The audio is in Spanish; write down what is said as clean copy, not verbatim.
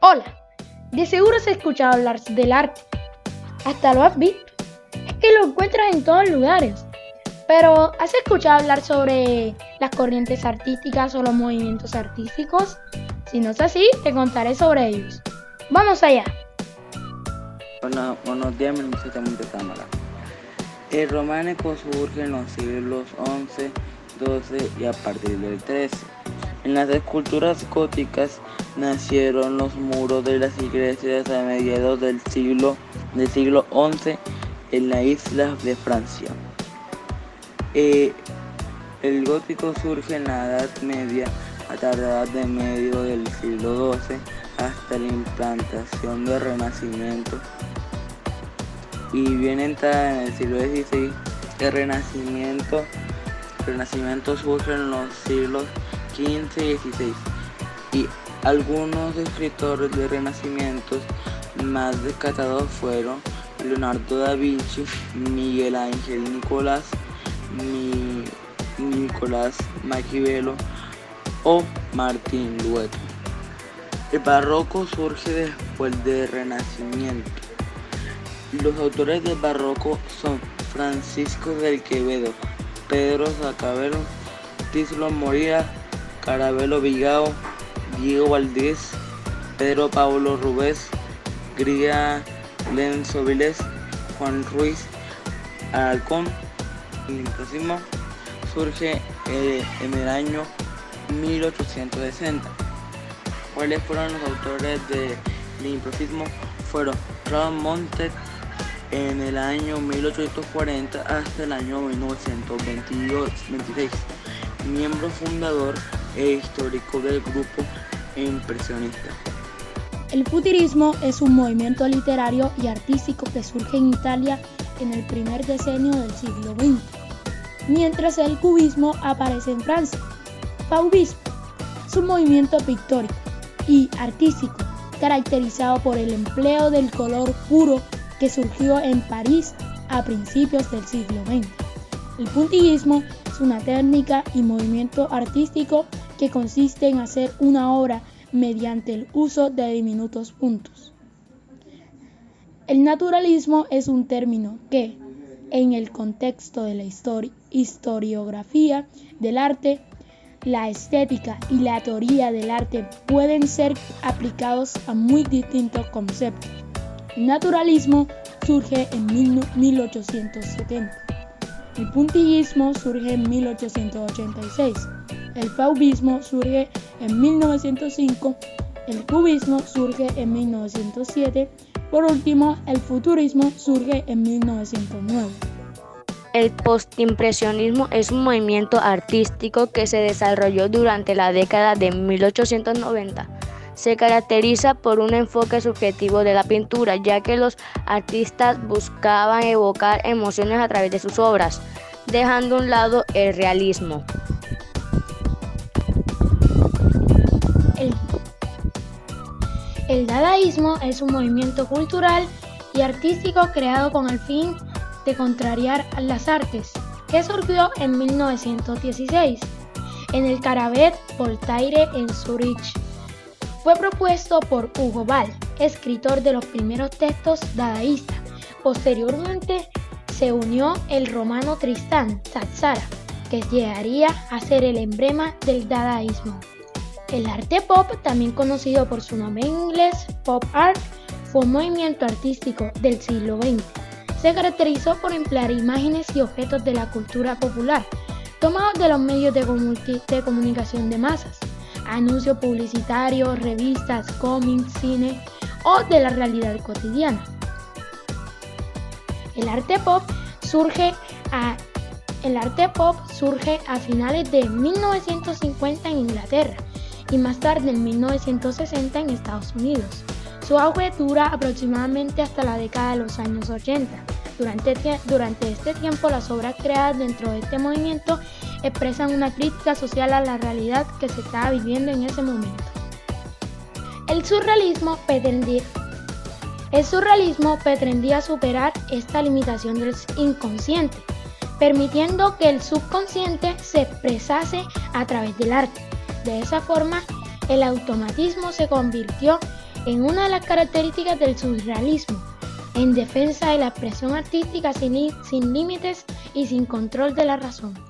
Hola, de seguro has escuchado hablar del arte, hasta lo has visto, es que lo encuentras en todos lugares. Pero, ¿has escuchado hablar sobre las corrientes artísticas o los movimientos artísticos? Si no es así, te contaré sobre ellos. ¡Vamos allá! Hola, buenos días, mi nombre es Samuel de Cámara. El románico surge en los siglos XI, XII y a partir del XIII. En las esculturas góticas nacieron los muros de las iglesias a mediados del siglo XI en las islas de Francia. El gótico surge en la Edad Media a tardar de medio del siglo XII hasta la implantación del Renacimiento. Y bien entrada en el siglo XVI, el Renacimiento surge en los siglos XV y XVI, y algunos escritores de Renacimientos más destacados fueron Leonardo da Vinci, Miguel Ángel Nicolás Maquiavelo o Martín Lueto. El barroco surge después del Renacimiento. Los autores del barroco son Francisco de Quevedo, Pedro Sacavero, Tislo Moría, Carabelo Vigao, Diego Valdés, Pedro Pablo Rubens, Gría Lenzo Vilés, Juan Ruiz Alarcón. El impresionismo surge en el año 1860. ¿Cuáles fueron los autores del impresionismo? Fueron Raúl Montes en el año 1840 hasta el año 1926, miembro fundador e histórico del grupo impresionista. El futurismo es un movimiento literario y artístico que surge en Italia en el primer decenio del siglo XX, mientras el cubismo aparece en Francia. Fauvismo es un movimiento pictórico y artístico caracterizado por el empleo del color puro que surgió en París a principios del siglo XX. El puntillismo es una técnica y movimiento artístico que consiste en hacer una obra mediante el uso de diminutos puntos. El naturalismo es un término que, en el contexto de la historiografía del arte, la estética y la teoría del arte pueden ser aplicados a muy distintos conceptos. El naturalismo surge en 1870. El puntillismo surge en 1886. El fauvismo surge en 1905. El cubismo surge en 1907. Por último, el futurismo surge en 1909. El postimpresionismo es un movimiento artístico que se desarrolló durante la década de 1890. Se caracteriza por un enfoque subjetivo de la pintura, ya que los artistas buscaban evocar emociones a través de sus obras, dejando a un lado el realismo. El dadaísmo es un movimiento cultural y artístico creado con el fin de contrariar las artes, que surgió en 1916 en el Cabaret Voltaire en Zurich. Fue propuesto por Hugo Ball, escritor de los primeros textos dadaístas. Posteriormente se unió el romano Tristán Tzara, que llegaría a ser el emblema del dadaísmo. El arte pop, también conocido por su nombre en inglés, pop art, fue un movimiento artístico del siglo XX. Se caracterizó por emplear imágenes y objetos de la cultura popular, tomados de los medios de comunicación de masas, anuncios publicitarios, revistas, cómics, cine o de la realidad cotidiana. El arte pop surge a finales de 1950 en Inglaterra y más tarde en 1960 en Estados Unidos. Su auge dura aproximadamente hasta la década de los años 80. Durante este tiempo, las obras creadas dentro de este movimiento expresan una crítica social a la realidad que se estaba viviendo en ese momento. El surrealismo pretendía superar esta limitación del inconsciente, permitiendo que el subconsciente se expresase a través del arte. De esa forma, el automatismo se convirtió en una de las características del surrealismo, en defensa de la expresión artística sin límites y sin control de la razón.